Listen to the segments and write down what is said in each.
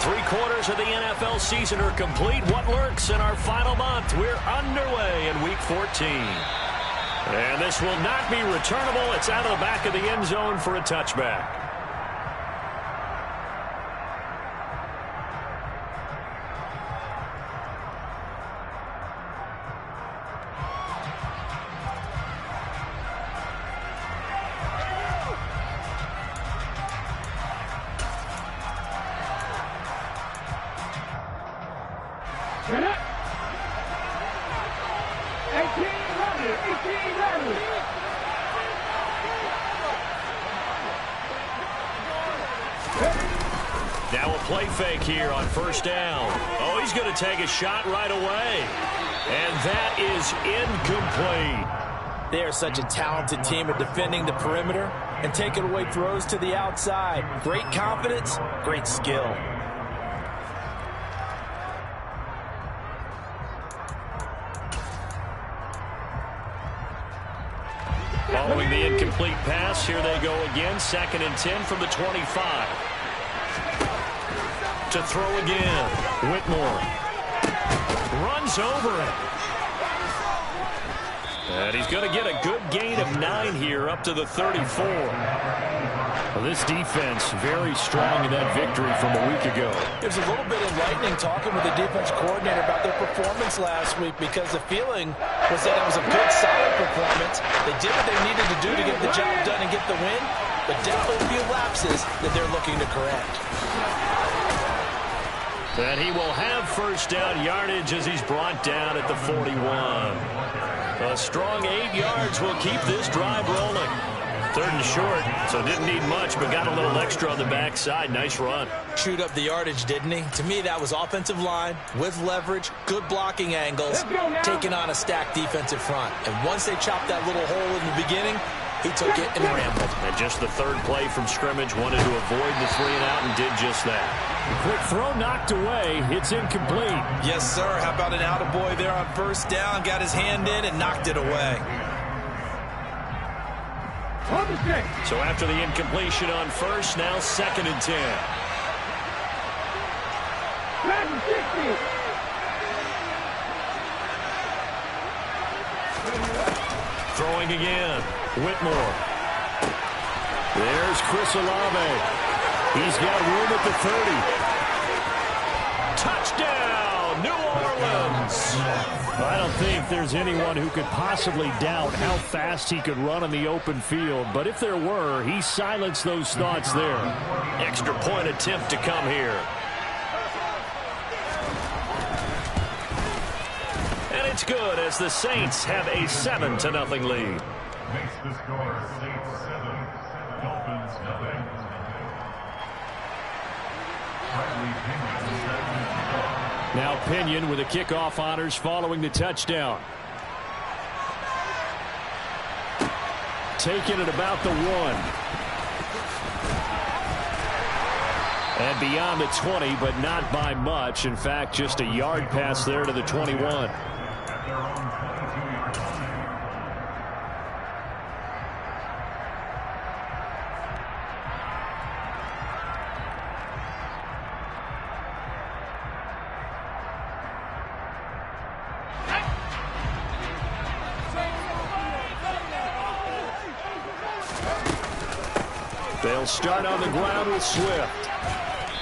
3/4 of the NFL season are complete. What lurks in our final month? We're underway in Week 14. And this will not be returnable. It's out of the back of the end zone for a touchback. Now a play fake here on first down. Oh, he's going to take a shot right away. And that is incomplete. They are such a talented team at defending the perimeter and taking away throws to the outside. Great confidence, great skill. Following the incomplete pass, here they go again. 2nd and 10 from the 25. To throw again. Whitmore runs over it. And he's going to get a good gain of 9 here up to the 34. Well, this defense very strong in that victory from a week ago. There's a little bit enlightening talking with the defense coordinator about their performance last week, because the feeling was that it was a good, solid performance. They did what they needed to do to get the job done and get the win, but definitely a few lapses that they're looking to correct. And he will have first down yardage as he's brought down at the 41. A strong 8 yards will keep this drive rolling. 3rd and short, so didn't need much, but got a little extra on the backside. Nice run. Chewed up the yardage, didn't he? To me, that was offensive line with leverage, good blocking angles, taking on a stacked defensive front. And once they chopped that little hole in the beginning, he took it and rambled. And just the 3rd play from scrimmage, wanted to avoid the 3 and out and did just that. Quick throw knocked away. It's incomplete. Yes, sir. How about an attaboy there on first down? Got his hand in and knocked it away. So after the incompletion on first, now 2nd and 10. Throwing again. Whitmore. There's Chris Olave. He's got room at the 30. Touchdown, New Orleans. I don't think there's anyone who could possibly doubt how fast he could run in the open field. But if there were, he silenced those thoughts there. Extra point attempt to come here. And it's good as the Saints have a 7-0 lead. Makes the score Saints 7, Dolphins 0. Now Pinion with the kickoff honors following the touchdown. Taken at about the 1. And beyond the 20, but not by much. In fact, just a yard pass there to the 21. They'll start on the ground with Swift.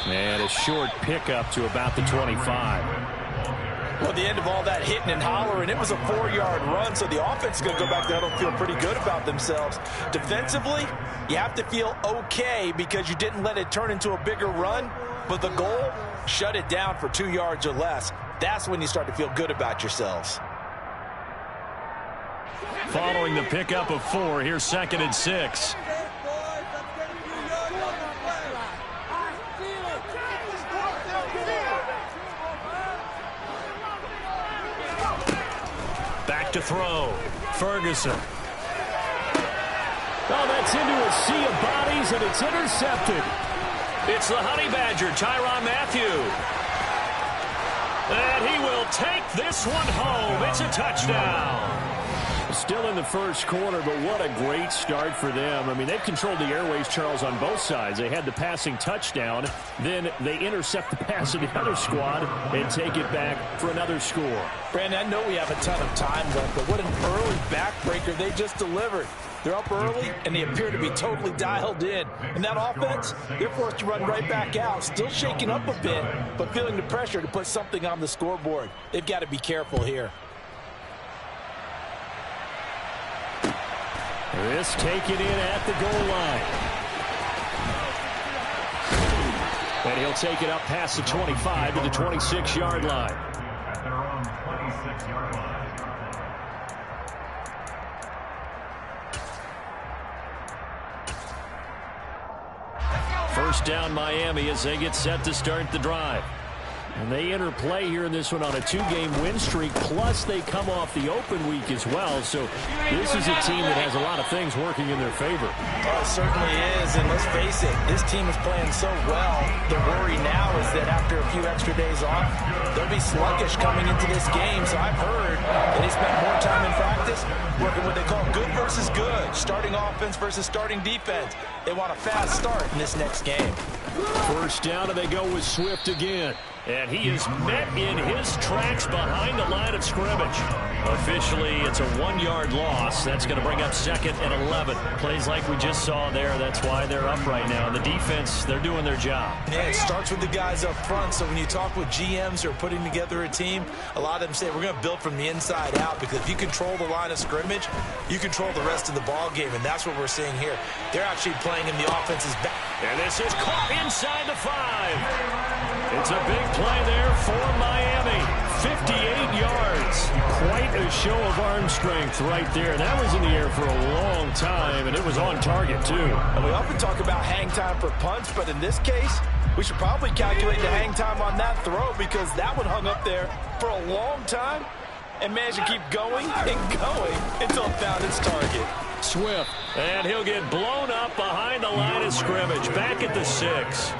And a short pickup to about the 25. Well, the end of all that hitting and hollering, it was a 4-yard run, so the offense is going to go back there and feel pretty good about themselves. Defensively, you have to feel okay because you didn't let it turn into a bigger run, but the goal, shut it down for 2 yards or less. That's when you start to feel good about yourselves. Following the pickup of 4, here's 2nd and 6. Back to throw. Ferguson. Oh, that's into a sea of bodies, and it's intercepted. It's the Honey Badger, Tyrann Mathieu. And he will take this one home. It's a touchdown. Still in the first quarter, but what a great start for them. I mean, they've controlled the airways, Charles, on both sides. They had the passing touchdown. Then they intercept the pass of the other squad and take it back for another score. Brandon, I know we have a ton of time left, but what an early backbreaker they just delivered. They're up early, and they appear to be totally dialed in. And that offense, they're forced to run right back out, still shaking up a bit, but feeling the pressure to put something on the scoreboard. They've got to be careful here. This taken in at the goal line. And he'll take it up past the 25 to the 26-yard line. At their own 26-yard line. First down Miami as they get set to start the drive. And they enter play here in this one on a 2-game win streak, plus they come off the open week as well. So this is a team that has a lot of things working in their favor. Oh, it certainly is, and let's face it, this team is playing so well. The worry now is that after a few extra days off, they'll be sluggish coming into this game. So I've heard that they spent more time in practice working what they call good versus good, starting offense versus starting defense. They want a fast start in this next game. First down, and they go with Swift again. And he is met in his tracks behind the line of scrimmage. Officially, it's a 1-yard loss. That's going to bring up 2nd and 11. Plays like we just saw there. That's why they're up right now. The defense, they're doing their job. Yeah, it starts with the guys up front. So when you talk with GMs who are putting together a team, a lot of them say we're going to build from the inside out, because if you control the line of scrimmage, you control the rest of the ball game, and that's what we're seeing here. They're actually playing in the offense's back. And this is caught inside the 5. It's a big play there for Miami. 58 yards. Quite a show of arm strength right there. That was in the air for a long time, and it was on target, too. And we often talk about hang time for punts, but in this case, we should probably calculate the hang time on that throw, because that one hung up there for a long time and managed to keep going and going until it found its target. Swift, and he'll get blown up behind the line of scrimmage. Back at the 6.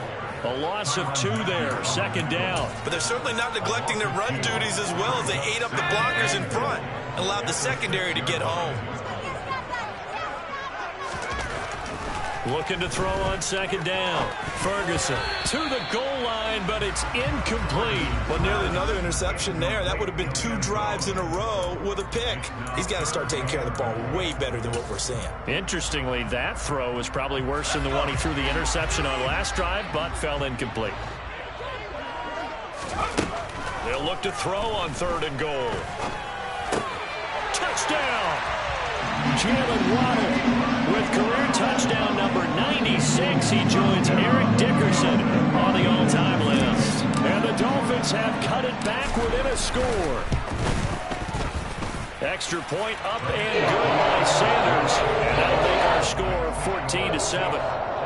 A loss of 2 there, 2nd down. But they're certainly not neglecting their run duties as well, as they ate up the blockers in front and allowed the secondary to get home. Looking to throw on 2nd down. Ferguson to the goal line, but it's incomplete. Well, nearly another interception there. That would have been 2 drives in a row with a pick. He's got to start taking care of the ball way better than what we're seeing. Interestingly, that throw was probably worse than the one he threw the interception on last drive, but fell incomplete. They'll look to throw on 3rd and goal. Touchdown! Jalen Waddle with career touchdown number 96. He joins Eric Dickerson on the all-time list. And the Dolphins have cut it back within a score. Extra point up and good by Sanders. And that'll make our score 14-7.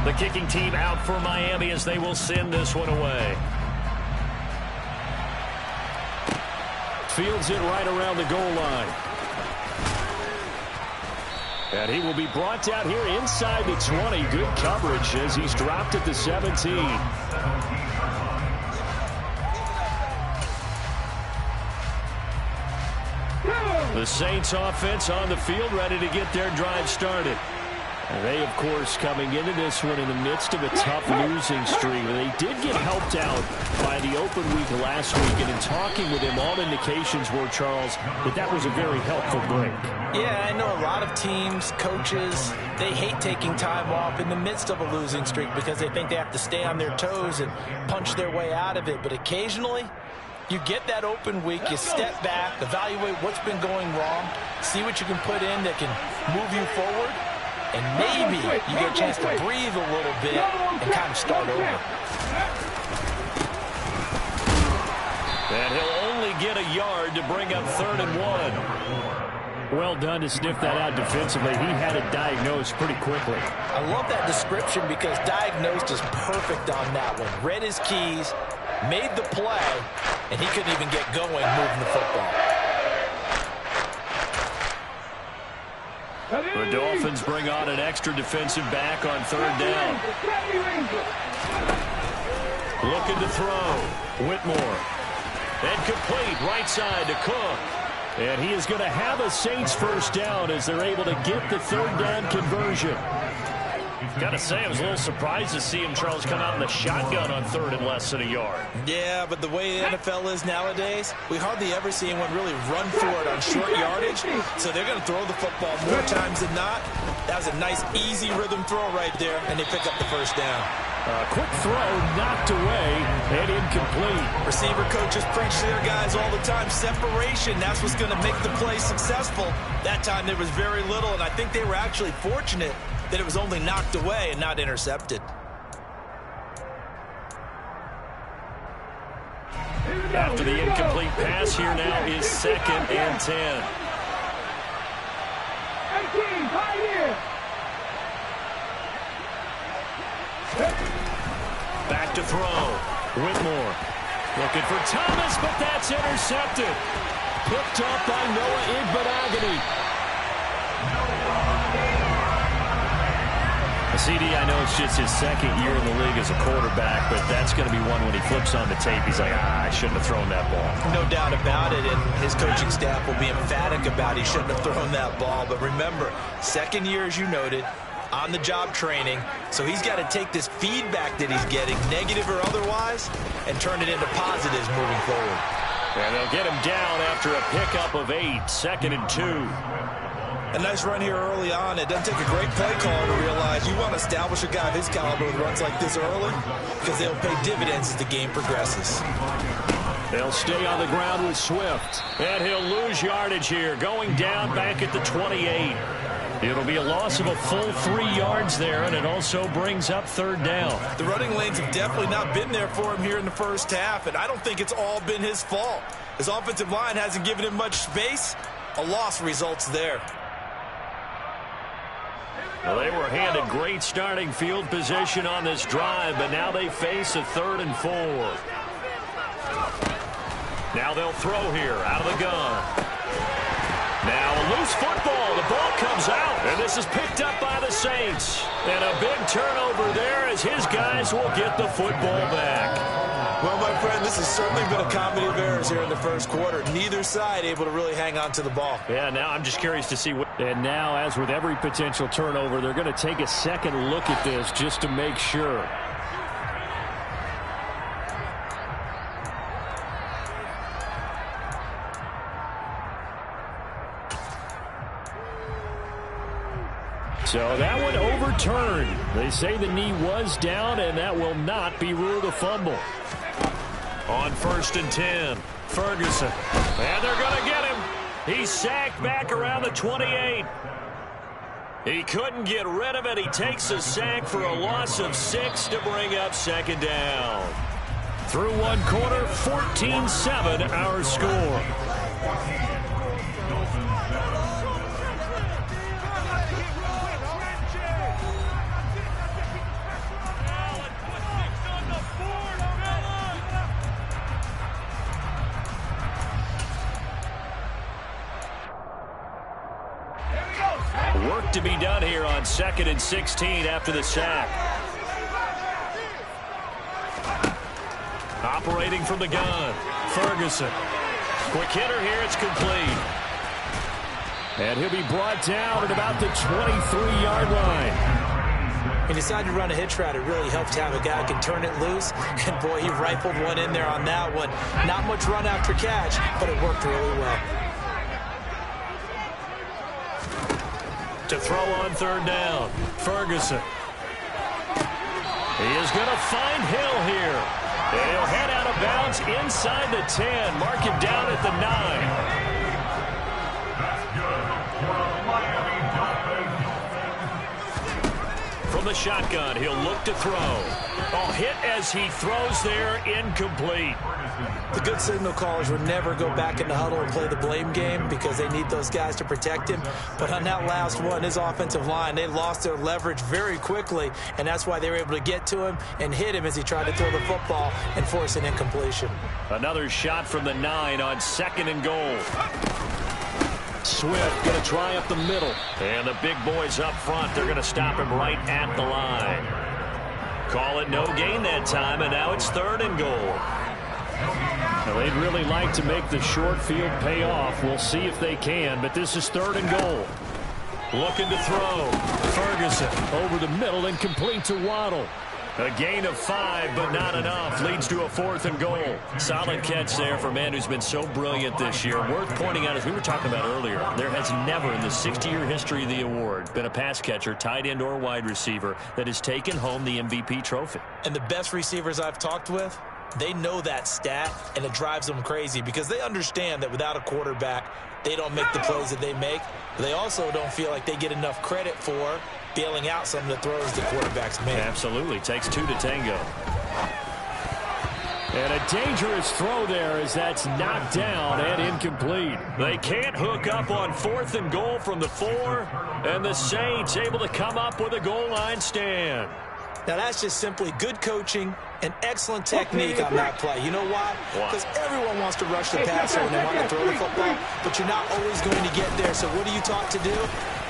The kicking team out for Miami as they will send this one away. Fields it right around the goal line. And he will be brought down here inside the 20. Good coverage as he's dropped at the 17. The Saints offense on the field, ready to get their drive started. And they, of course, coming into this one in the midst of a tough losing streak. They did get helped out by the open week last week. And in talking with him, all indications were, Charles, that was a very helpful break. Yeah, I know a lot of teams, coaches, they hate taking time off in the midst of a losing streak because they think they have to stay on their toes and punch their way out of it. But occasionally, you get that open week, you step back, evaluate what's been going wrong, see what you can put in that can move you forward, and maybe you get a chance to breathe a little bit and kind of start over. And he'll only get a yard to bring up 3rd and 1. Well done to sniff that out defensively. He had it diagnosed pretty quickly. I love that description because diagnosed is perfect on that one. Read his keys, made the play, and he couldn't even get going moving the football. The Dolphins bring on an extra defensive back on third down. Looking to throw. Whitmore. And complete right side to Cook. And he is going to have a Saints first down as they're able to get the third down conversion. Got to say, I was a little surprised to see him, Charles, come out in the shotgun on third and less than a yard. Yeah, but the way the NFL is nowadays, we hardly ever see anyone really run for it on short yardage. So they're going to throw the football more times than not. That was a nice, easy rhythm throw right there, and they pick up the first down. Quick throw, knocked away, and incomplete. Receiver coaches preach to their guys all the time. Separation, that's what's going to make the play successful. That time there was very little, and I think they were actually fortunate that it was only knocked away and not intercepted. After the incomplete pass, here now is 2nd and 10. Back to throw. Whitmore looking for Thomas, but that's intercepted. Picked up by Noah Igbenogany. CD, I know it's just his second year in the league as a quarterback, but that's going to be one when he flips on the tape. He's like, I shouldn't have thrown that ball. No doubt about it, and his coaching staff will be emphatic about he shouldn't have thrown that ball. But remember, second year, as you noted, on-the-job training, so he's got to take this feedback that he's getting, negative or otherwise, and turn it into positives moving forward. And they'll get him down after a pickup of 8, 2nd and 2. A nice run here early on. It doesn't take a great play caller to realize you want to establish a guy of his caliber with runs like this early because they'll pay dividends as the game progresses. They'll stay on the ground with Swift. And he'll lose yardage here, going down back at the 28. It'll be a loss of a full 3 yards there, and it also brings up third down. The running lanes have definitely not been there for him here in the first half, and I don't think it's all been his fault. His offensive line hasn't given him much space. A loss results there. Well, they were handed great starting field position on this drive, but now they face a 3rd and 4. Now they'll throw here out of the gun. Now a loose football. The ball comes out, and this is picked up by the Saints. And a big turnover there as his guys will get the football back. Well, my friend, this has certainly been a comedy of errors here in the first quarter. Neither side able to really hang on to the ball. Yeah, now I'm just curious to see what... And now, as with every potential turnover, they're going to take a second look at this just to make sure. So that one overturned. They say the knee was down, and that will not be ruled a fumble. On 1st and 10, Ferguson. And they're going to get him. He's sacked back around the 28. He couldn't get rid of it. He takes a sack for a loss of 6 to bring up 2nd down. Through one quarter, 14-7 our score. Work to be done here on 2nd and 16 after the sack. Operating from the gun, Ferguson. Quick hitter here, it's complete. And he'll be brought down at about the 23-yard line. He decided to run a hitch route. It really helped to have a guy who can turn it loose. And boy, he rifled one in there on that one. Not much run after catch, but it worked really well. To throw on 3rd down, Ferguson. He is going to find Hill here. He'll head out of bounds inside the 10. Mark him down at the 9. From the shotgun, he'll look to throw. Oh, hit as he throws there, incomplete. The good signal callers would never go back in the huddle and play the blame game because they need those guys to protect him. But on that last one, his offensive line, they lost their leverage very quickly, and that's why they were able to get to him and hit him as he tried to throw the football and force an incompletion. Another shot from the 9 on 2nd and goal. Swift going to try up the middle. And the big boys up front, they're going to stop him right at the line. Call it no gain that time, and now it's 3rd and goal. Now, they'd really like to make the short field pay off. We'll see if they can, but this is 3rd and goal. Looking to throw. Ferguson over the middle and complete to Waddle. A gain of 5, but not enough. Leads to a 4th and goal. Solid catch there for a man who's been so brilliant this year. Worth pointing out, as we were talking about earlier, there has never in the 60-year history of the award been a pass catcher, tight end, or wide receiver that has taken home the MVP trophy. And the best receivers I've talked with, they know that stat, and it drives them crazy because they understand that without a quarterback, they don't make the plays that they make. They also don't feel like they get enough credit for bailing out some of the throws the quarterbacks make. Absolutely. Takes 2 to tango. And a dangerous throw there as that's knocked down and incomplete. They can't hook up on 4th and goal from the 4, and the Saints able to come up with a goal line stand. Now, that's just simply good coaching and excellent technique on that play. You know why? Because everyone wants to rush the passer when they want to throw the football, but you're not always going to get there. So what are you taught to do?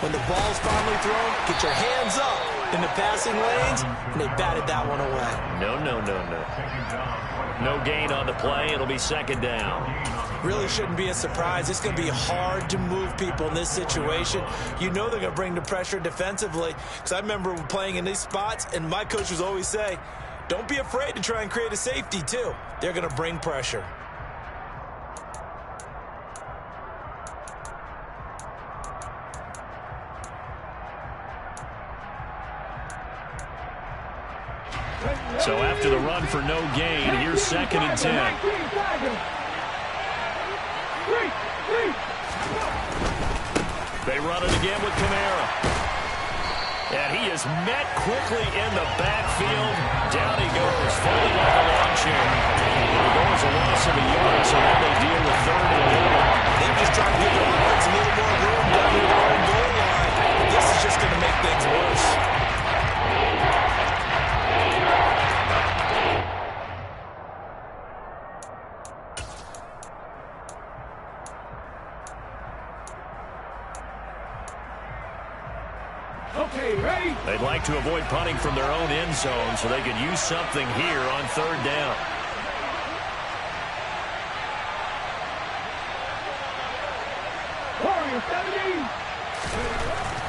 When the ball's finally thrown, get your hands up in the passing lanes, and they batted that one away. No. No gain on the play. It'll be 2nd down. Really shouldn't be a surprise. It's going to be hard to move people in this situation. You know they're going to bring the pressure defensively. Because I remember playing in these spots, and my coaches always say, don't be afraid to try and create a safety, too. They're going to bring pressure. So after the run for no gain, here's 2nd and 10. They run it again with Kamara. And he is met quickly in the backfield. Down he goes, falling like a lawn chair. The goal is a loss of a yard, so now they deal with 3rd and 11. They're just trying to give their offense a little more room down near their own goal line. This is just going to make things worse. They'd like to avoid punting from their own end zone so they could use something here on 3rd down.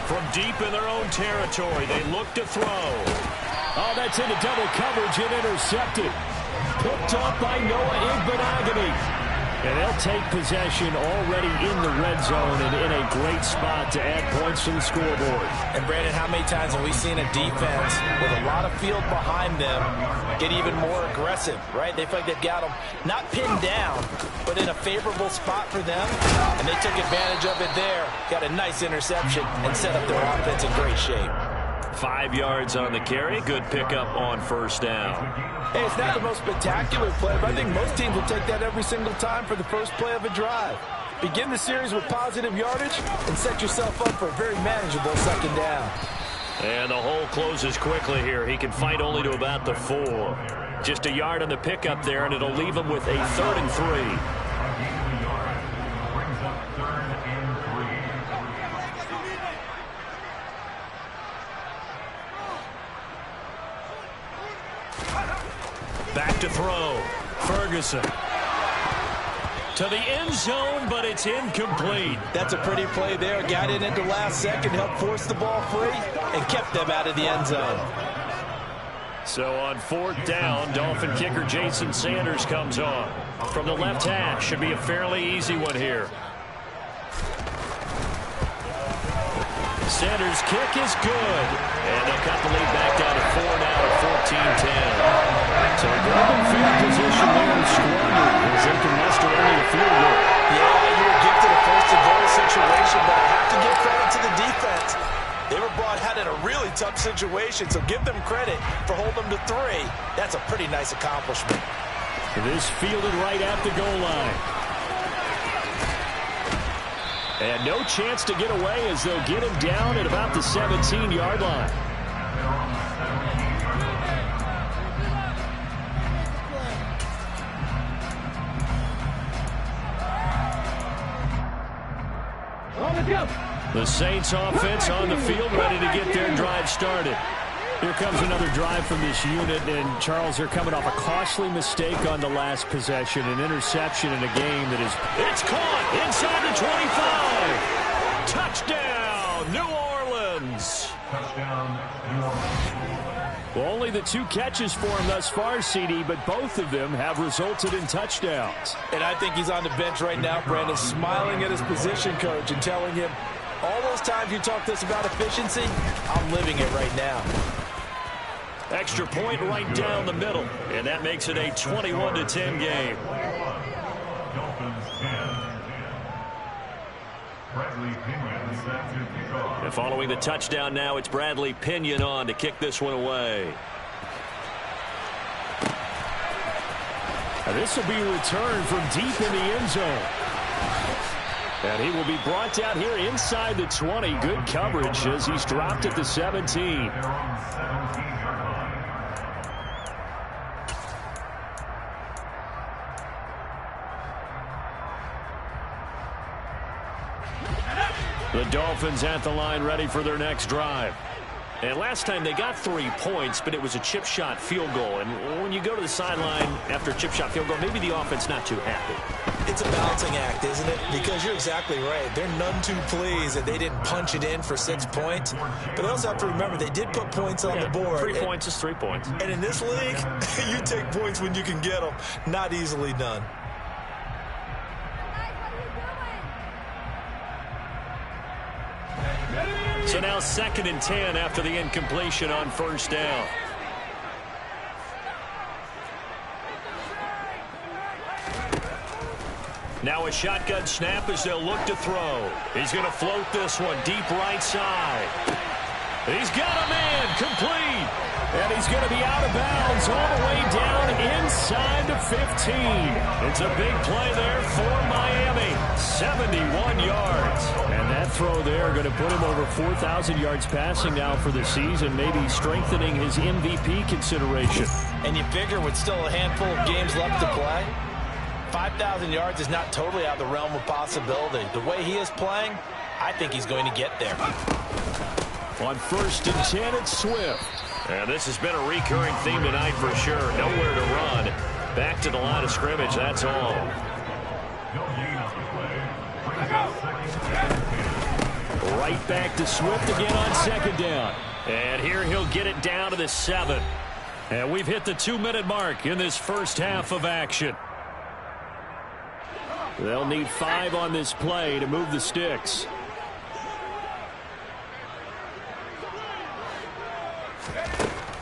From deep in their own territory, they look to throw. Oh, that's into double coverage and intercepted. Picked up by Noah Igbenogany. And they'll take possession already in the red zone and in a great spot to add points to the scoreboard. And, Brandon, how many times have we seen a defense with a lot of field behind them get even more aggressive, right? They feel like they've got them not pinned down, but in a favorable spot for them, and they took advantage of it there, got a nice interception, and set up their offense in great shape. 5 yards on the carry. Good pickup on 1st down. Hey, it's not the most spectacular play, but I think most teams will take that every single time for the first play of a drive. Begin the series with positive yardage and set yourself up for a very manageable 2nd down. And the hole closes quickly here. He can fight only to about the 4. Just a yard on the pickup there, and it'll leave him with a 3rd and 3. Back to throw. Ferguson. To the end zone, but it's incomplete. That's a pretty play there. Got in at the last second, helped force the ball free, and kept them out of the end zone. So on 4th down, Dolphin kicker Jason Sanders comes on. From the left hash, should be a fairly easy one here. Sanders' kick is good. And they'll cut the lead back down to 4 now at 14-10. So grabbing field position there and squandering as they can muster only a field goal. Yeah, you were gifted a first-and-goal situation, but I have to give credit to the defense. They were brought out in a really tough situation, so give them credit for holding them to 3. That's a pretty nice accomplishment. This fielded right at the goal line. And no chance to get away as they'll get him down at about the 17-yard line. The Saints offense on the field, ready to get their drive started. Here comes another drive from this unit, and Charles, they're coming off a costly mistake on the last possession, an interception in a game that is... It's caught inside the 25. Touchdown, New Orleans. Touchdown, New Orleans. Well, only the 2 catches for him thus far, CD, but both of them have resulted in touchdowns. And I think he's on the bench right now, Brandon, smiling at his position coach and telling him, all those times you talk to us about efficiency, I'm living it right now. Extra point right down the middle, and that makes it a 21-10 game. Dolphins 10. Bradley Pinion set to kick off. And following the touchdown now, it's Bradley Pinion on to kick this one away. And this will be a return from deep in the end zone. And he will be brought down here inside the 20. Good coverage as he's dropped at the 17. They're on 17-yard line. The Dolphins at the line ready for their next drive. And last time they got 3 points, but it was a chip shot field goal. And when you go to the sideline after a chip shot field goal, maybe the offense not too happy. It's a balancing act, isn't it? Because you're exactly right. They're none too pleased that they didn't punch it in for 6 points. But they also have to remember they did put points on the board. 3 points is 3 points. And in this league, you take points when you can get them. Not easily done. So now 2nd and 10 after the incompletion on first down. Now a shotgun snap as they'll look to throw. He's going to float this one deep right side. He's got a man complete. And he's going to be out of bounds all the way down inside the 15. It's a big play there for Miami. 71 yards. And that throw there going to put him over 4,000 yards passing now for the season, maybe strengthening his MVP consideration. And you figure with still a handful of games left to play, 5,000 yards is not totally out of the realm of possibility. The way he is playing, I think he's going to get there. On 1st and 10, it's Swift. And this has been a recurring theme tonight for sure. Nowhere to run. Back to the line of scrimmage, that's all. Right back to Swift again on 2nd down. And here he'll get it down to the 7. And we've hit the 2-minute mark in this first half of action. They'll need 5 on this play to move the sticks.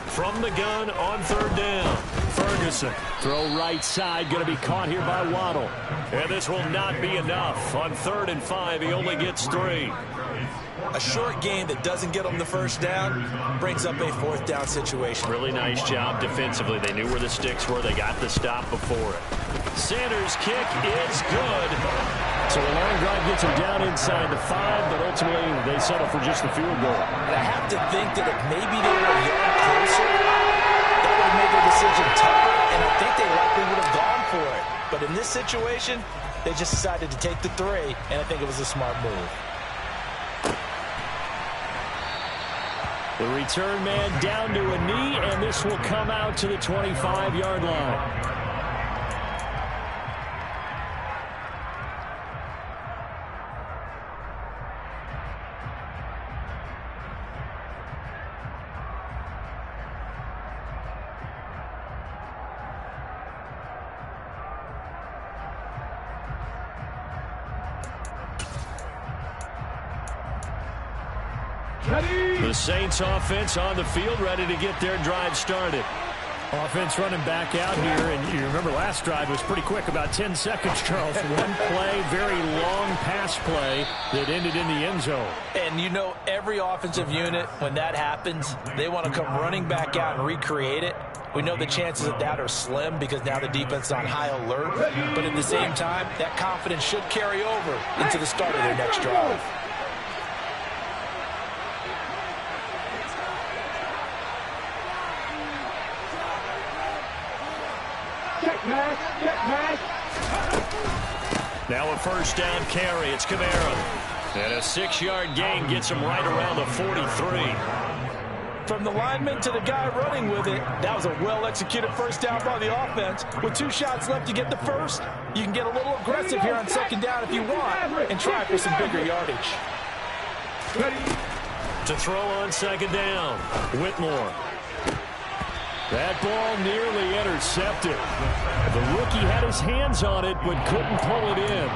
From the gun on 3rd down. Ferguson. Throw right side. Going to be caught here by Waddle. And this will not be enough. On 3rd and 5, he only gets 3. A short game that doesn't get them the first down brings up a 4th down situation. Really nice job defensively. They knew where the sticks were. They got the stop before it. Sanders' kick is good. So a long drive gets him down inside the 5, but ultimately they settle for just the field goal. And I have to think that if maybe they were a yard closer, that would have made their decision tougher, and I think they likely would have gone for it. But in this situation, they just decided to take the 3, and I think it was a smart move. The return man down to a knee, and this will come out to the 25-yard line. The Saints offense on the field ready to get their drive started. Offense running back out here, and you remember last drive was pretty quick, about 10 seconds, Charles. One play, very long pass play that ended in the end zone. And you know every offensive unit, when that happens, they want to come running back out and recreate it. We know the chances of that are slim because now the defense is on high alert. But at the same time, that confidence should carry over into the start of their next drive. Now a first down carry. It's Kamara. And a 6-yard gain gets him right around the 43. From the lineman to the guy running with it, that was a well-executed first down by the offense. With 2 shots left to get the first, you can get a little aggressive here on second down if you want and try for some bigger yardage. To throw on second down, Whitmore. That ball nearly intercepted. The rookie had his hands on it but couldn't pull it in.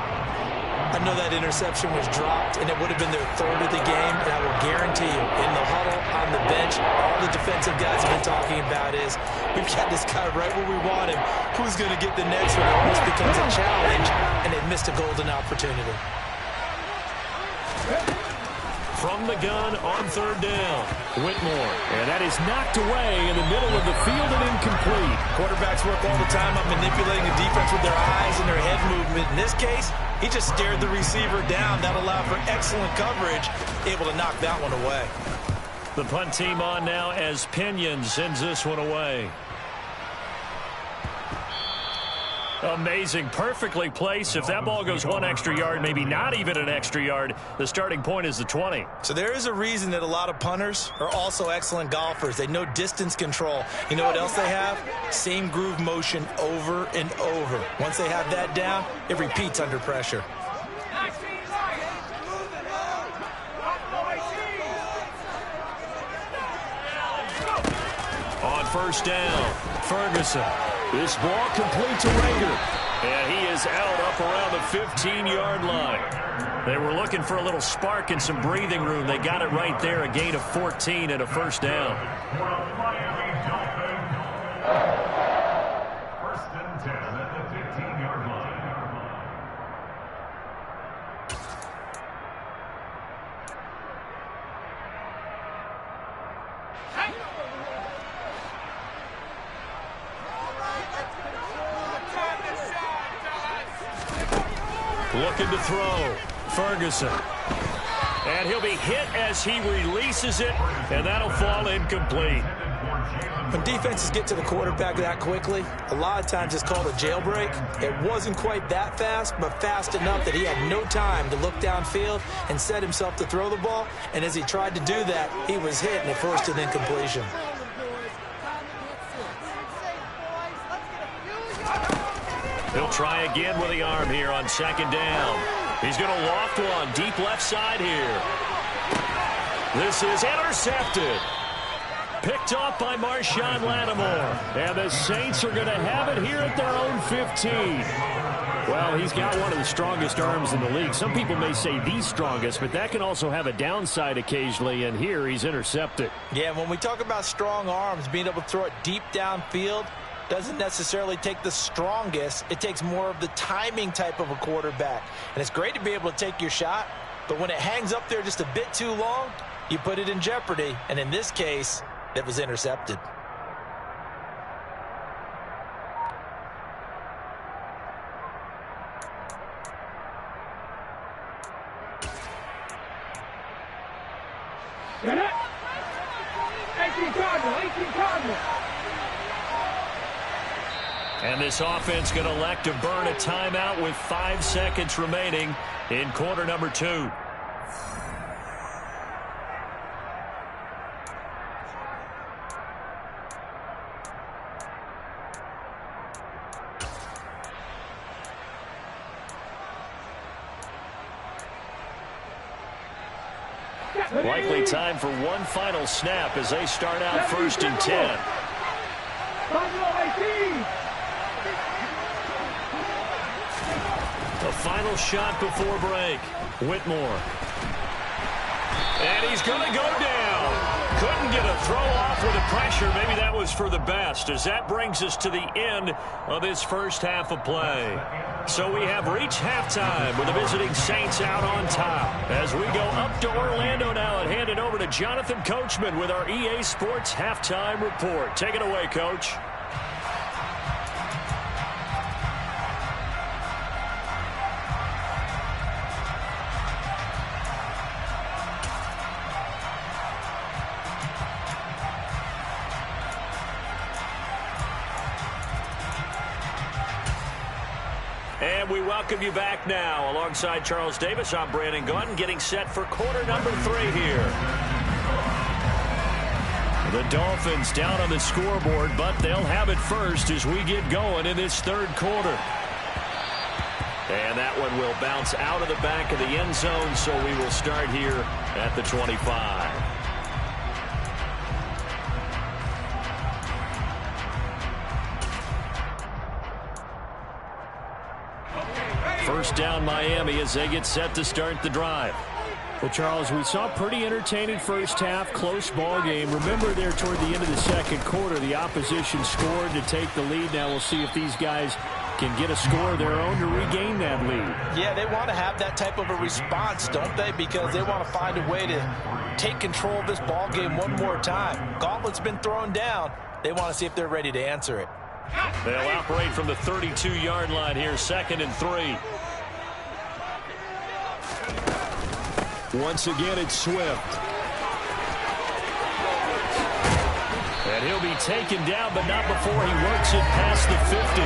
I know that interception was dropped, and it would have been their 3rd of the game, and I will guarantee you, in the huddle, on the bench, all the defensive guys have been talking about is, we've got this guy right where we want him. Who's going to get the next one? It almost becomes a challenge, and they missed a golden opportunity. From the gun on 3rd down, Whitmore. And that is knocked away in the middle of the field and incomplete. Quarterbacks work all the time on manipulating the defense with their eyes and their head movement. In this case, he just stared the receiver down. That allowed for excellent coverage, able to knock that one away. The punt team on now as Pinion sends this one away. Amazing. Perfectly placed. If that ball goes 1 extra yard, maybe not even an extra yard, the starting point is the 20. So there is a reason that a lot of punters are also excellent golfers. They know distance control. You know what else they have? Same groove motion over and over. Once they have that down, it repeats under pressure. On first down, Ferguson. This ball complete to Rager. And he is out up around the 15-yard line. They were looking for a little spark and some breathing room. They got it right there, a gain of 14 and a first down. First and 10 at the 15-yard line. Looking to throw. Ferguson. And he'll be hit as he releases it, and that'll fall incomplete. When defenses get to the quarterback that quickly, a lot of times it's called a jailbreak. It wasn't quite that fast, but fast enough that he had no time to look downfield and set himself to throw the ball. And as he tried to do that, he was hit, and it forced an incompletion. He'll try again with the arm here on second down. He's going to loft one deep left side here. This is intercepted. Picked off by Marshawn Lattimore. And the Saints are going to have it here at their own 15. Well, he's got one of the strongest arms in the league. Some people may say the strongest, but that can also have a downside occasionally, and here he's intercepted. Yeah, when we talk about strong arms, being able to throw it deep downfield, doesn't necessarily take the strongest. It takes more of the timing type of a quarterback. And it's great to be able to take your shot, but when it hangs up there just a bit too long, you put it in jeopardy. And in this case, it was intercepted. Get it! 18 Cardinal! And this offense going to elect to burn a timeout with 5 seconds remaining in quarter number 2. Likely time for one final snap as they start out first and 10. The final shot before break. Whitmore. And he's going to go down. Couldn't get a throw off with the pressure. Maybe that was for the best, as that brings us to the end of this first half of play. So we have reached halftime with the visiting Saints out on top. As we go up to Orlando now and hand it over to Jonathan Coachman with our EA Sports Halftime Report. Take it away, Coach. And we welcome you back now. Alongside Charles Davis, I'm Brandon Gaudin, getting set for quarter number 3 here. The Dolphins down on the scoreboard, but they'll have it first as we get going in this third quarter. And that one will bounce out of the back of the end zone, so we will start here at the 25. First down Miami as they get set to start the drive. Well, Charles, we saw a pretty entertaining first half, close ball game. Remember there toward the end of the second quarter, the opposition scored to take the lead. Now we'll see if these guys can get a score of their own to regain that lead. Yeah, they want to have that type of a response, don't they? Because they want to find a way to take control of this ball game one more time. Gauntlet's been thrown down. They want to see if they're ready to answer it. They'll operate from the 32-yard line here, 2nd and 3. Once again, it's Swift. And he'll be taken down, but not before he works it past the 50.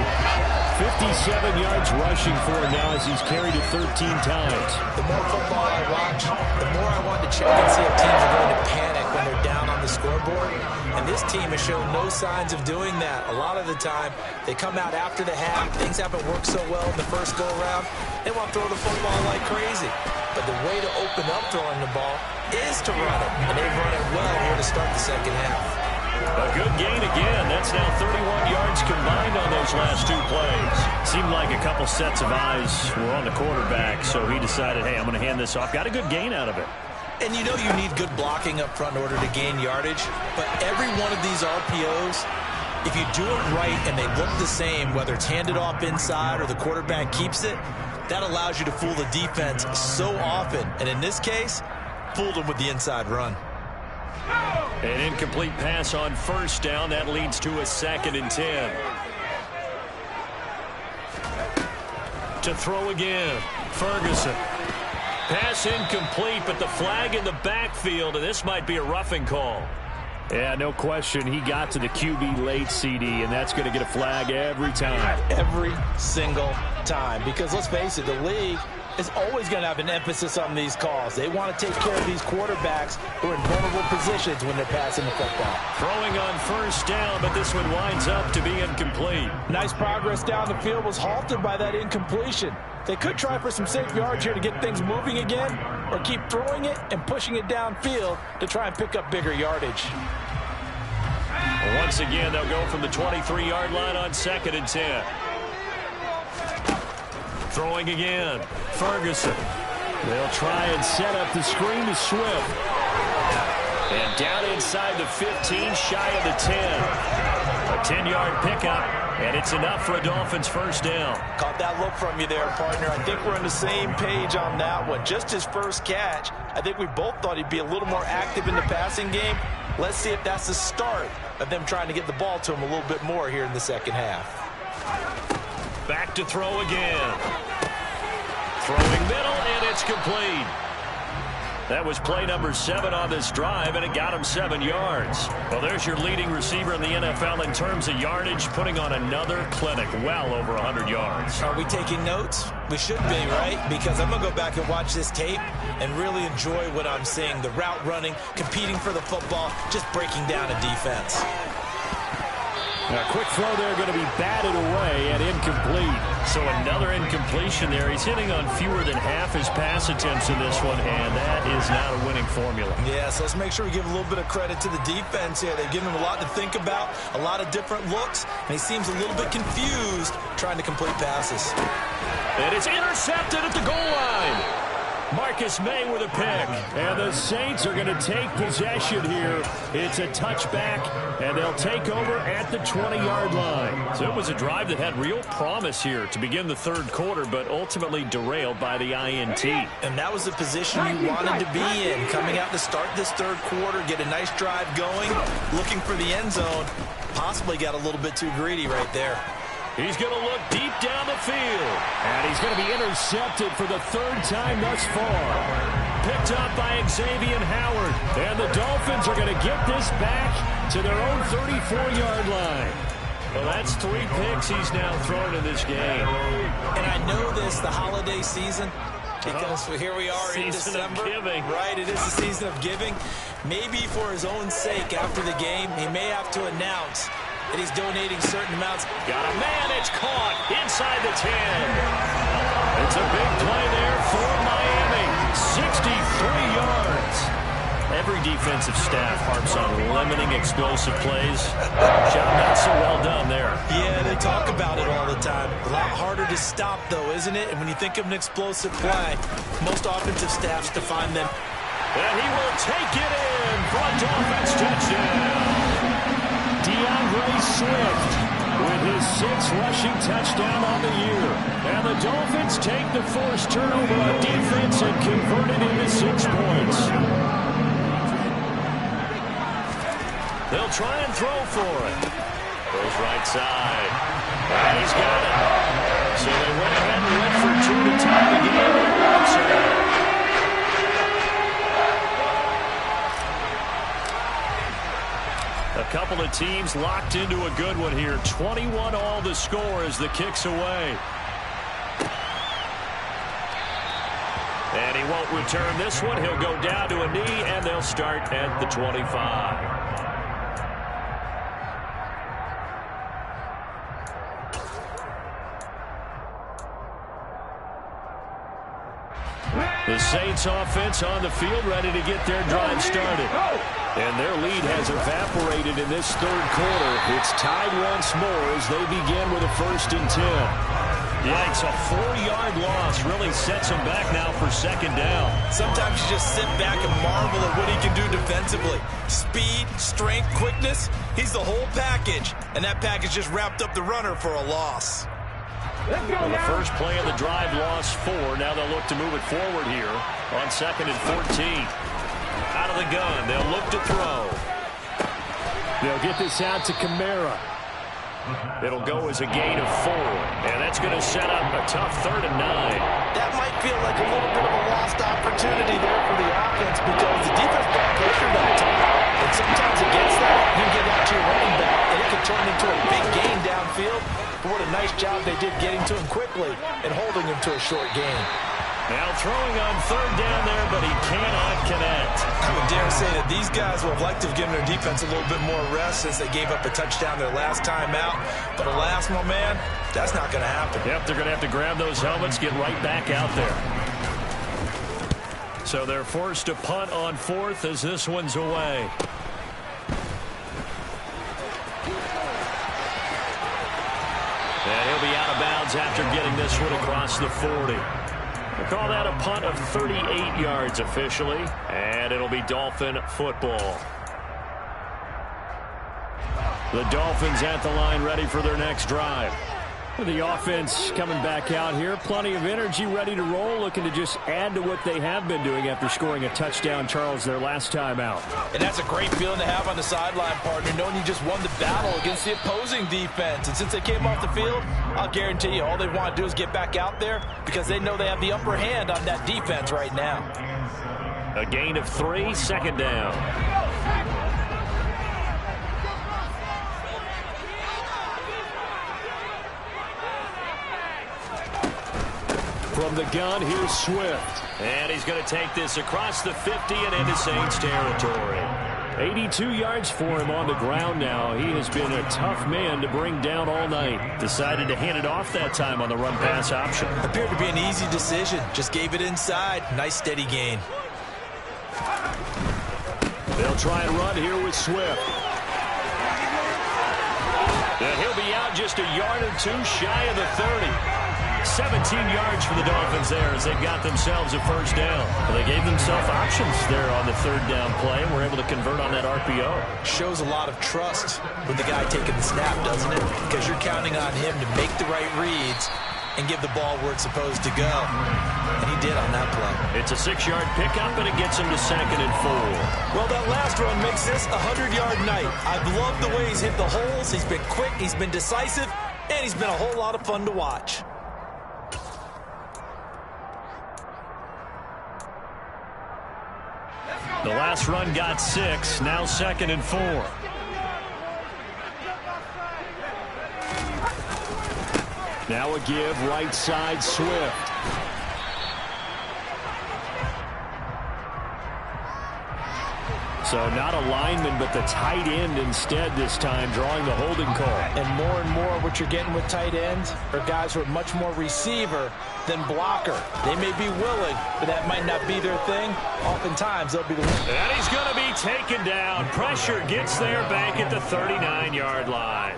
57 yards rushing for him now as he's carried it 13 times. The more football I watch, the more I want to check and see if teams are going to panic when they're down on the scoreboard. And this team has shown no signs of doing that. A lot of the time, they come out after the half. Things haven't worked so well in the first go-around. They want to throw the football like crazy. But the way to open up throwing the ball is to run it. And they've run it well here to start the second half. A good gain again. That's now 31 yards combined on those last 2 plays. Seemed like a couple sets of eyes were on the quarterback, so he decided, hey, I'm going to hand this off. Got a good gain out of it. And you know you need good blocking up front in order to gain yardage. But every one of these RPOs, if you do it right and they look the same, whether it's handed off inside or the quarterback keeps it, that allows you to fool the defense so often. And in this case, fooled them with the inside run. An incomplete pass on first down. That leads to a 2nd and 10. To throw again, Ferguson. Pass incomplete, but the flag in the backfield, and this might be a roughing call. Yeah, no question. He got to the QB late, CD, and that's going to get a flag every time. Every single time. Because let's face it, the league is always going to have an emphasis on these calls. They want to take care of these quarterbacks who are in vulnerable positions when they're passing the football. Throwing on first down, but this one winds up to be incomplete. Nice progress down the field, was halted by that incompletion. They could try for some safe yards here to get things moving again, or keep throwing it and pushing it downfield to try and pick up bigger yardage. Once again, they'll go from the 23-yard line on 2nd and 10. Throwing again, Ferguson. They'll try and set up the screen to Swift. And down inside the 15, shy of the 10. A 10-yard pickup, and it's enough for a Dolphins first down. Caught that look from you there, partner. I think we're on the same page on that one. Just his first catch, I think we both thought he'd be a little more active in the passing game. Let's see if that's the start of them trying to get the ball to him a little bit more here in the second half. Back to throw again. Throwing middle, and it's complete. That was play number 7 on this drive, and it got him 7 yards. Well, there's your leading receiver in the NFL in terms of yardage, putting on another clinic, well over 100 yards. Are we taking notes? We should be, right? Because I'm going to go back and watch this tape and really enjoy what I'm seeing. The route running, competing for the football, just breaking down a defense. A quick throw there going to be batted away and incomplete. So another incompletion there. He's hitting on fewer than half his pass attempts in this one, and that is not a winning formula. Yeah, so let's make sure we give a little bit of credit to the defense here. They've given him a lot to think about, a lot of different looks, and he seems a little bit confused trying to complete passes. And it's intercepted at the goal line. Marcus May with a pick. And the Saints are going to take possession here. It's a touchback, and they'll take over at the 20-yard line. So it was a drive that had real promise here to begin the third quarter, but ultimately derailed by the INT. And that was the position you wanted to be in. Coming out to start this third quarter, get a nice drive going, looking for the end zone. Possibly got a little bit too greedy right there. He's going to look deep down the field. And he's going to be intercepted for the third time thus far. Picked up by Xavier Howard. And the Dolphins are going to get this back to their own 34-yard line. Well, that's 3 picks he's now thrown in this game. And I know this, the holiday season, because here we are in December. Right, it is the season of giving. Maybe for his own sake after the game, he may have to announce that he's donating certain amounts. Got a man, it's caught inside the 10. It's a big play there for Miami. 63 yards. Every defensive staff harps on limiting explosive plays. Job not so well done there. Yeah, they talk about it all the time. A lot harder to stop, though, isn't it? And when you think of an explosive play, most offensive staffs define them. And he will take it in for a Dolphins touchdown. DeAndre Swift with his 6th rushing touchdown on the year. And the Dolphins take the forced turnover on defense and convert it into 6 points. They'll try and throw for it. Goes right side. And he's got it. So they went ahead and went for 2 to tie the game on the right side. A couple of teams locked into a good one here. 21 all the score as the kick's away. And he won't return this one. He'll go down to a knee, and they'll start at the 25. The Saints offense on the field ready to get their drive started. And their lead has evaporated in this third quarter. It's tied once more as they begin with a 1st and 10. Yikes, a 4-yard loss really sets him back now for 2nd down. Sometimes you just sit back and marvel at what he can do defensively. Speed, strength, quickness, he's the whole package. And that package just wrapped up the runner for a loss. Well, the first play of the drive lost 4. Now they'll look to move it forward here on 2nd and 14. Out of the gun, they'll look to throw. They'll get this out to Kamara. It'll go as a gain of 4. And that's going to set up a tough 3rd and 9. That might feel like a little bit of a lost opportunity there for the offense because the defense got pressure that time. And sometimes against that, you can get out to your running back, and it can turn into a big gain downfield. But what a nice job they did getting to him quickly and holding him to a short gain. Now throwing on 3rd down there, but he cannot connect. I would dare say that these guys would have liked to have given their defense a little bit more rest since they gave up a touchdown their last time out. But alas, my man, that's not going to happen. Yep, they're going to have to grab those helmets, get right back out there. So they're forced to punt on 4th as this one's away. And he'll be out of bounds after getting this one across the 40. We'll call that a punt of 38 yards officially, and it'll be Dolphin football. The Dolphins at the line ready for their next drive. The offense coming back out here. Plenty of energy, ready to roll, looking to just add to what they have been doing after scoring a touchdown, Charles, their last time out. And that's a great feeling to have on the sideline, partner, knowing you just won the battle against the opposing defense. And since they came off the field, I'll guarantee you all they want to do is get back out there because they know they have the upper hand on that defense right now. A gain of 3, 2nd down. From the gun, here's Swift. And he's going to take this across the 50 and into Saints territory. 82 yards for him on the ground now. He has been a tough man to bring down all night. Decided to hand it off that time on the run-pass option. Appeared to be an easy decision. Just gave it inside. Nice steady gain. They'll try and run here with Swift. And he'll be out just a yard or 2 shy of the 30. 17 yards for the Dolphins there as they've got themselves a first down. Well, they gave themselves options there on the third down play and were able to convert on that RPO. Shows a lot of trust with the guy taking the snap, doesn't it? Because you're counting on him to make the right reads and give the ball where it's supposed to go. And he did on that play. It's a 6-yard pickup, and it gets him to 2nd and 4. Well, that last run makes this a 100-yard night. I've loved the way he's hit the holes. He's been quick, he's been decisive, and he's been a whole lot of fun to watch. The last run got 6, now 2nd and 4. Now a give, right side, Swift. So not a lineman, but the tight end instead this time, drawing the holding call. And more what you're getting with tight ends are guys who are much more receiver than blocker. They may be willing, but that might not be their thing. Oftentimes, they'll be the one. And he's going to be taken down. Pressure gets there back at the 39-yard line.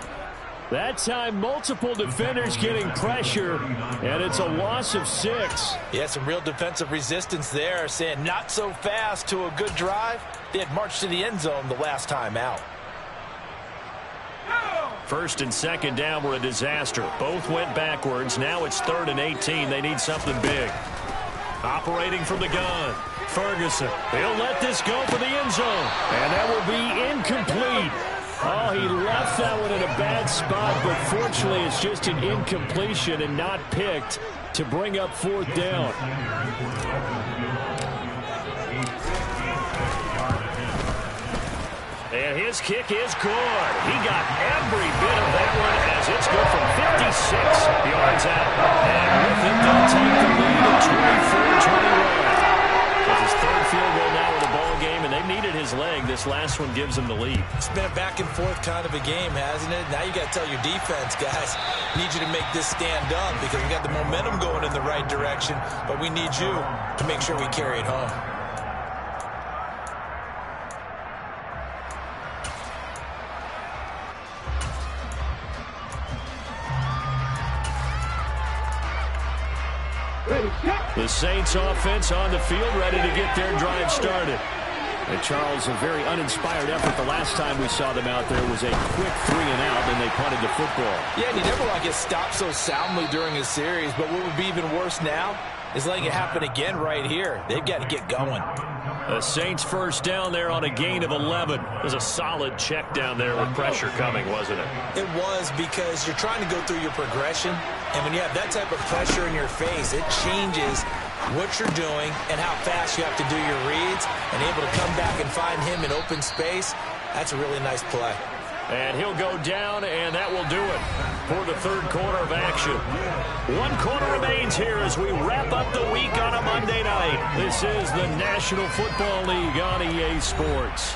That time, multiple defenders getting pressure, and it's a loss of 6. Yeah, some real defensive resistance there, saying not so fast to a good drive. They had marched to the end zone the last time out. First and second down were a disaster. Both went backwards. Now it's 3rd and 18. They need something big. Operating from the gun, Ferguson. He'll let this go for the end zone. And that will be incomplete. Oh, he left that one in a bad spot, but fortunately it's just an incompletion and not picked to bring up 4th down. And his kick is good. He got every bit of that one as it's good from 56 yards out. And with it, they'll take the lead at 24-21. His 3rd field goal now in the ball game, and they've needed his leg. This last one gives them the lead. It's been a back-and-forth kind of a game, hasn't it? Now you got to tell your defense, guys, need you to make this stand up because we got the momentum going in the right direction, but we need you to make sure we carry it home. The Saints offense on the field, ready to get their drive started. And Charles, a very uninspired effort. The last time we saw them out there was a quick 3 and out, and they punted the football. Yeah, and you never want to get stopped so soundly during a series, but what would be even worse now is letting it happen again right here. They've got to get going. The Saints first down there on a gain of 11. It was a solid check down there with pressure coming, wasn't it? It was, because you're trying to go through your progression, and when you have that type of pressure in your face, it changes what you're doing and how fast you have to do your reads, and able to come back and find him in open space. That's a really nice play. And he'll go down, and that will do it for the 3rd quarter of action. 1 quarter remains here as we wrap up the week on a Monday night. This is the National Football League on EA Sports.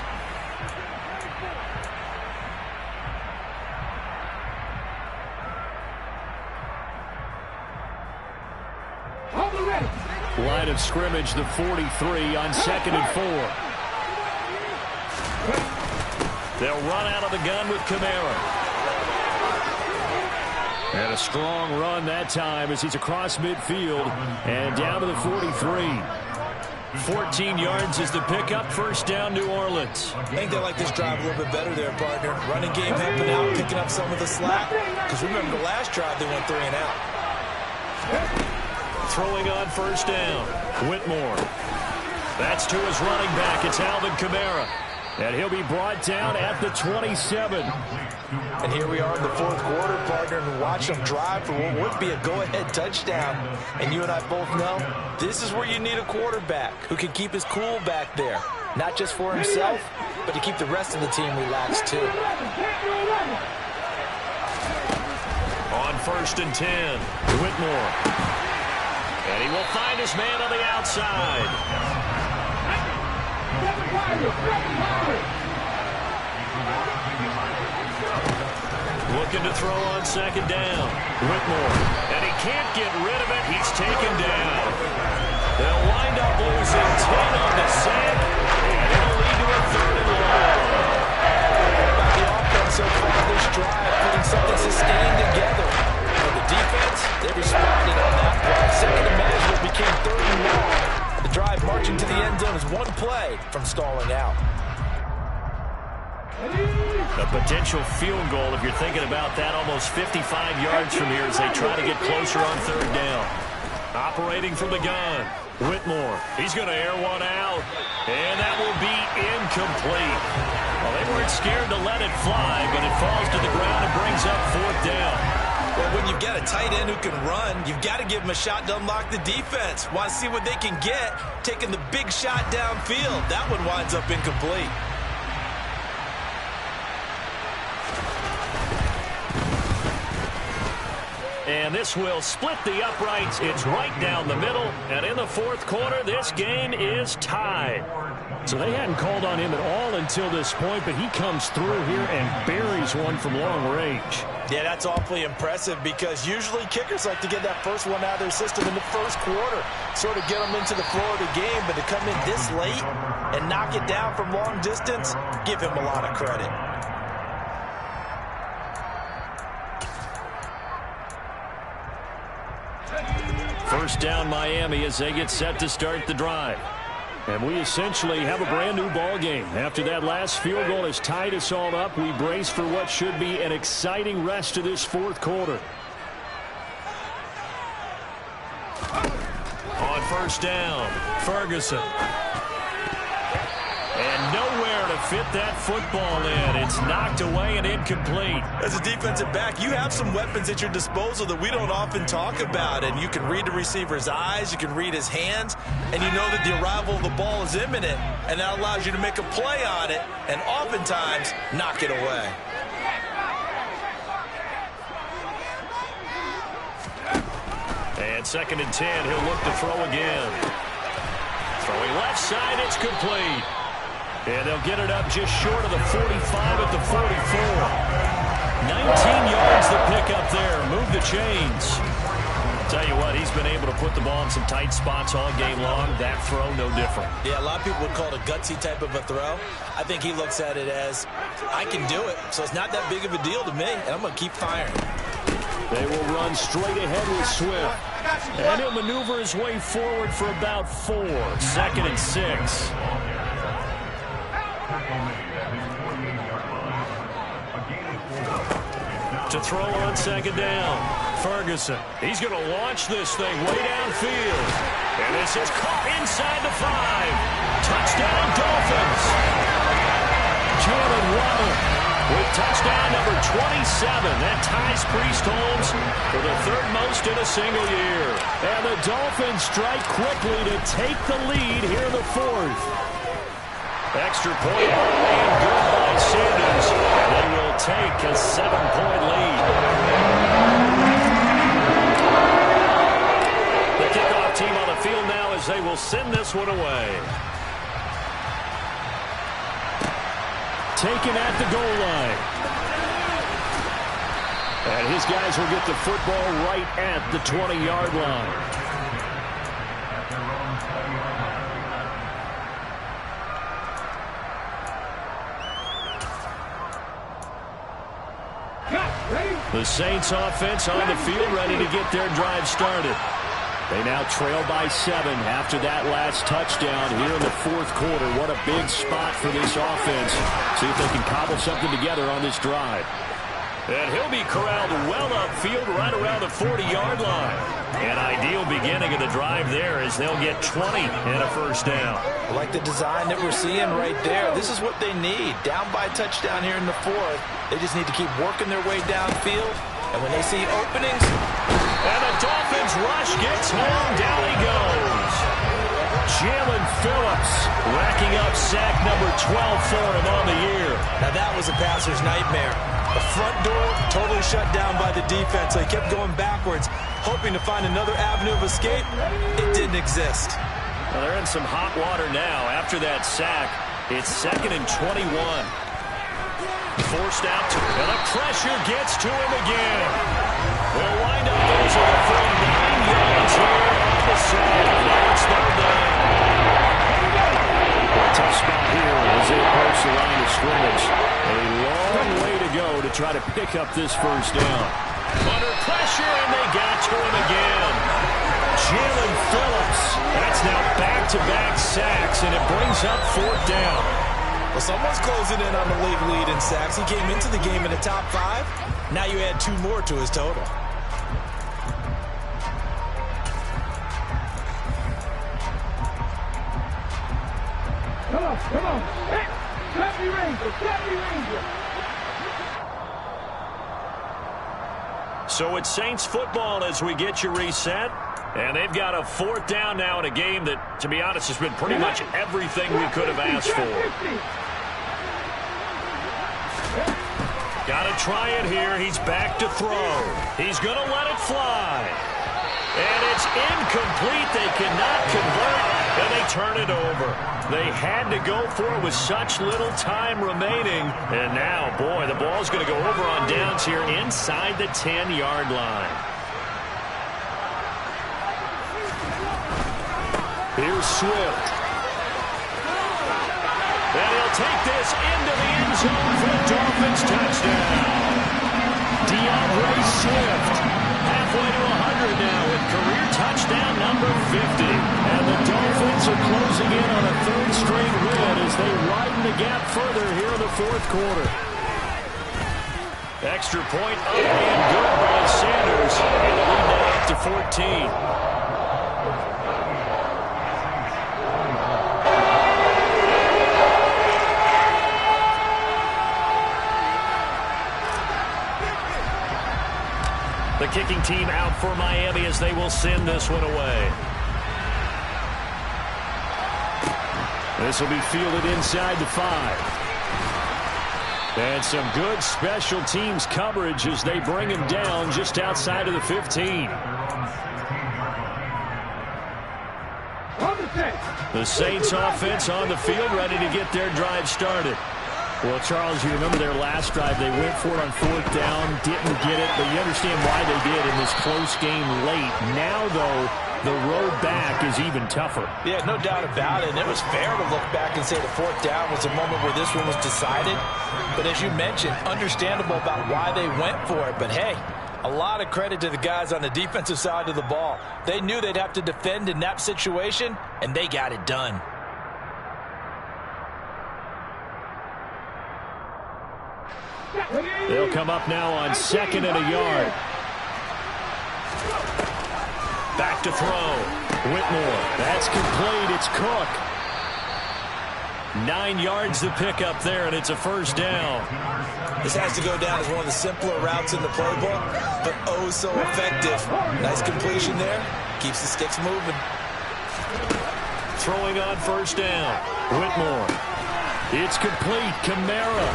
Line of scrimmage, the 43 on 2nd and 4. They'll run out of the gun with Kamara. And a strong run that time as he's across midfield and down to the 43. 14 yards is the pickup. First down, New Orleans. I think they like this drive a little bit better there, partner. Running game helping out, picking up some of the slack. Because remember, the last drive they went 3 and out. Throwing on first down, Whitmore. That's to his running back. It's Alvin Kamara. And he'll be brought down at the 27. And here we are in the 4th quarter, partner, and watch them drive for what would be a go-ahead touchdown. And you and I both know this is where you need a quarterback who can keep his cool back there. Not just for himself, but to keep the rest of the team relaxed too. On 1st and 10, Whitmore. And he will find his man on the outside. Looking to throw on 2nd down. Whitmore. And he can't get rid of it. He's taken down. They'll wind up losing 10 on the sack. And it'll lead to a 3rd and long. About the offense so far this drive, putting something sustained together. And the defense, they responded marching to the end zone is one play from stalling out. A potential field goal, if you're thinking about that, almost 55 yards from here as they try to get closer on third down. Operating from the gun, Whitmore. He's going to air one out, and that will be incomplete. Well, they weren't scared to let it fly, but it falls to the ground and brings up fourth down. Well, when you've got a tight end who can run, you've got to give him a shot to unlock the defense. Want to see what they can get, taking the big shot downfield. That one winds up incomplete. And this will split the uprights. It's right down the middle. And in the fourth quarter, this game is tied. So they hadn't called on him at all until this point, but he comes through here and buries one from long range. Yeah, that's awfully impressive because usually kickers like to get that first one out of their system in the first quarter, sort of get them into the flow of the game, but to come in this late and knock it down from long distance, give him a lot of credit. First down Miami as they get set to start the drive. And we essentially have a brand new ball game. After that last field goal has tied us all up, we brace for what should be an exciting rest of this fourth quarter. On first down, Ferguson. And nowhere to fit that football in. It's knocked away and incomplete. As a defensive back, you have some weapons at your disposal that we don't often talk about. And you can read the receiver's eyes, you can read his hands, and you know that the arrival of the ball is imminent. And that allows you to make a play on it and oftentimes knock it away. And 2nd and 10, he'll look to throw again. Throwing left side, it's complete. And they'll get it up just short of the 45 at the 44. 19 yards to pick up there. Move the chains. Tell you what, he's been able to put the ball in some tight spots all game long. That throw, no different. Yeah, a lot of people would call it a gutsy type of a throw. I think he looks at it as, I can do it, so it's not that big of a deal to me, and I'm going to keep firing. They will run straight ahead with Swift. And he'll maneuver his way forward for about 4. 2nd and 6. To throw on 2nd down, Ferguson. He's going to launch this thing way downfield. And this is caught inside the 5. Touchdown, Dolphins. Jalen Waddle with touchdown number 27. That ties Priest Holmes for the 3rd most in a single year. And the Dolphins strike quickly to take the lead here in the 4th. Extra point and good by Sanders. They will take a 7-point lead. The kickoff team on the field now as they will send this one away. Taken at the goal line. And his guys will get the football right at the 20-yard line. The Saints offense on the field ready to get their drive started. They now trail by 7 after that last touchdown here in the 4th quarter. What a big spot for this offense. See if they can cobble something together on this drive. And he'll be corralled well upfield right around the 40-yard line. An ideal beginning of the drive there as they'll get 20 and a first down. I like the design that we're seeing right there. This is what they need. Down by a touchdown here in the 4th. They just need to keep working their way downfield. And when they see openings... And the Dolphins rush gets home. Down he goes. Jalen Phillips racking up sack number 12 for him on the year. Now that was a passer's nightmare. The front door totally shut down by the defense. They kept going backwards, hoping to find another avenue of escape. It didn't exist. Well, they're in some hot water now. After that sack, it's 2nd and 21. Forced out, and the pressure gets to him again. We'll wind up losing a full 9 yards here on the side. Now it's 3rd down. Tough spot here as they approach the line of scrimmage. A long way to go to try to pick up this first down. Under pressure, and they got to him again. Jalen Phillips. That's now back-to-back sacks, and it brings up 4th down. Well, someone's closing in on the league lead in sacks. He came into the game in the top 5. Now you add 2 more to his total. Come on. Hey, Happy Ranger. So it's Saints football as we get you reset. And they've got a 4th down now in a game that, to be honest, has been pretty much everything we could have asked for. Got to try it here. He's back to throw. He's going to let it fly. And it's incomplete. They cannot convert, and they turn it over. They had to go for it with such little time remaining. And now, boy, the ball's going to go over on downs here inside the 10-yard line. Here's Swift. And he'll take this into the end zone for the Dolphins touchdown. DeAndre Swift, halfway to 100 now with career touchdown number 50. And the Dolphins are closing in on a 3rd straight win as they widen the gap further here in the 4th quarter. Extra point up and good by Sanders. And the lead now up to 14. The kicking team out for Miami as they will send this one away. This will be fielded inside the 5. And some good special teams coverage as they bring him down just outside of the 15. The Saints offense on the field ready to get their drive started. Well, Charles, you remember their last drive. They went for it on 4th down, didn't get it, but you understand why they did in this close game late. Now, though, the road back is even tougher. Yeah, no doubt about it. And it was fair to look back and say the 4th down was a moment where this one was decided. But as you mentioned, understandable about why they went for it. But, hey, a lot of credit to the guys on the defensive side of the ball. They knew they'd have to defend in that situation, and they got it done. They'll come up now on 2nd and a yard. Back to throw. Whitmore. That's complete. It's Cook. 9 yards to pick up there, and it's a 1st down. This has to go down as one of the simpler routes in the playbook, but oh so effective. Nice completion there. Keeps the sticks moving. Throwing on 1st down. Whitmore. It's complete. Kamara.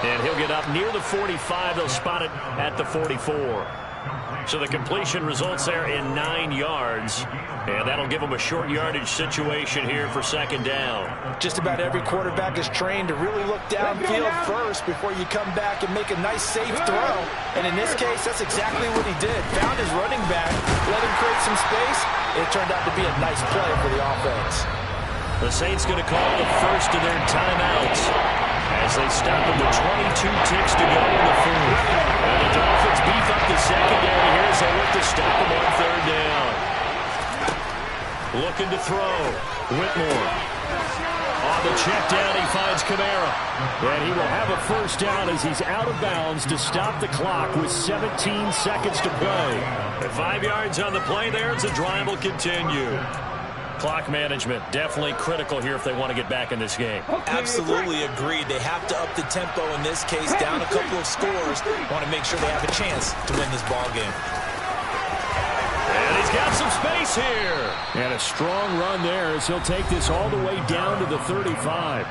And he'll get up near the 45. They'll spot it at the 44. So the completion results there in 9 yards. And that'll give them a short yardage situation here for 2nd down. Just about every quarterback is trained to really look downfield first before you come back and make a nice, safe throw. And in this case, that's exactly what he did. Found his running back, let him create some space. It turned out to be a nice play for the offense. The Saints going to call the first of their timeouts as they stop him with 22 ticks to go in the 4th. And the Dolphins beef up the secondary here as they look to stop him on 3rd down. Looking to throw. Whitmore. On the check down, he finds Kamara. And he will have a 1st down as he's out of bounds to stop the clock with 17 seconds to play. At 5 yards on the play there as the drive will continue. Clock management definitely critical here if they want to get back in this game. Absolutely agreed. They have to up the tempo in this case, down a couple of scores. Want to make sure they have a chance to win this ball game. And he's got some space here. And a strong run there as he'll take this all the way down to the 35.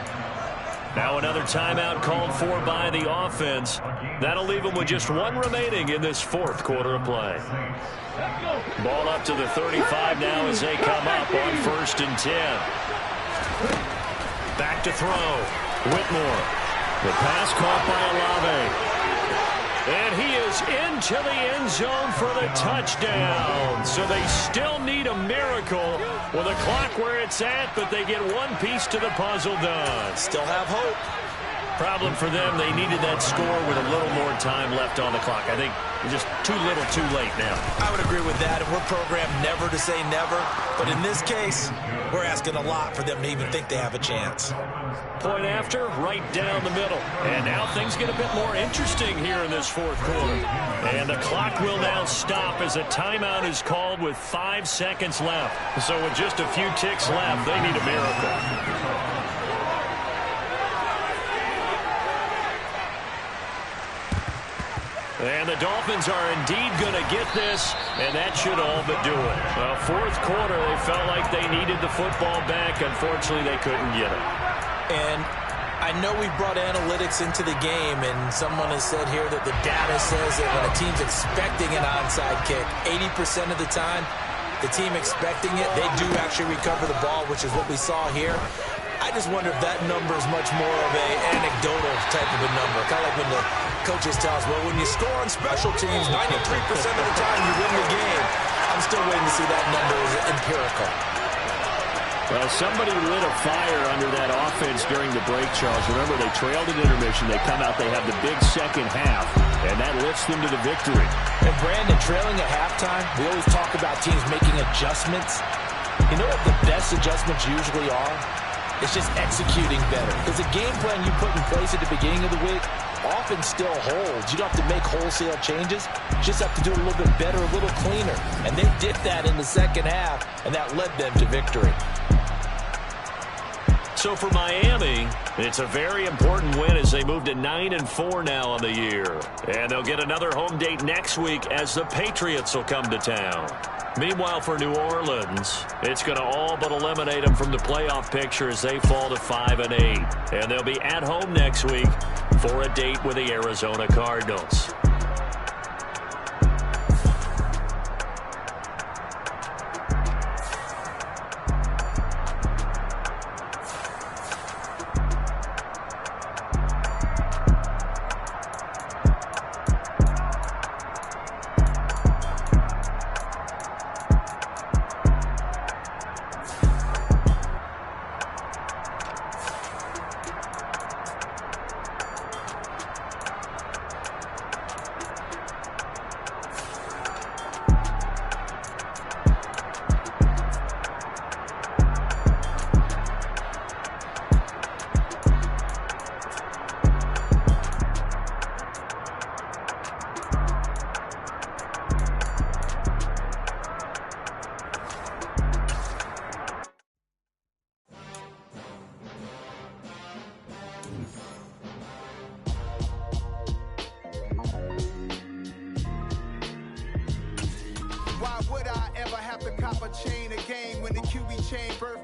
Now another timeout called for by the offense. That'll leave them with just 1 remaining in this 4th quarter of play. Ball up to the 35 now as they come up on 1st and 10. Back to throw. Whitmore. The pass caught by Olave. And he is into the end zone for the touchdown. So they still need a miracle with the clock where it's at, but they get one piece to the puzzle done. Still have hope. Problem for them, they needed that score with a little more time left on the clock. I think just too little too late now. I would agree with that. And we're programmed never to say never. But in this case, we're asking a lot for them to even think they have a chance. Point after, right down the middle. And now things get a bit more interesting here in this fourth quarter. And the clock will now stop as a timeout is called with 5 seconds left. So with just a few ticks left, they need a miracle. And the Dolphins are indeed going to get this, and that should all but do it. Well, fourth quarter, they felt like they needed the football back. Unfortunately, they couldn't get it. And I know we brought analytics into the game, and someone has said here that the data says that when a team's expecting an onside kick, 80% of the time, the team expecting it, they do actually recover the ball, which is what we saw here. I just wonder if that number is much more of an anecdotal type of a number. Kind of like when the coaches tell us, well, when you score on special teams, 93% of the time you win the game. I'm still waiting to see that number is empirical. Well, somebody lit a fire under that offense during the break, Charles. Remember, they trailed at intermission. They come out, they have the big second half, and that lifts them to the victory. And Brandon, trailing at halftime, we always talk about teams making adjustments. You know what the best adjustments usually are? It's just executing better. Because the game plan you put in place at the beginning of the week often still holds. You don't have to make wholesale changes. You just have to do it a little bit better, a little cleaner. And they did that in the second half, and that led them to victory. So for Miami, it's a very important win as they move to 9-4 now on the year. And they'll get another home date next week as the Patriots will come to town. Meanwhile, for New Orleans, it's going to all but eliminate them from the playoff picture as they fall to 5-8. And they'll be at home next week for a date with the Arizona Cardinals. Why would I ever have to cop a chain a game when the QB chain birth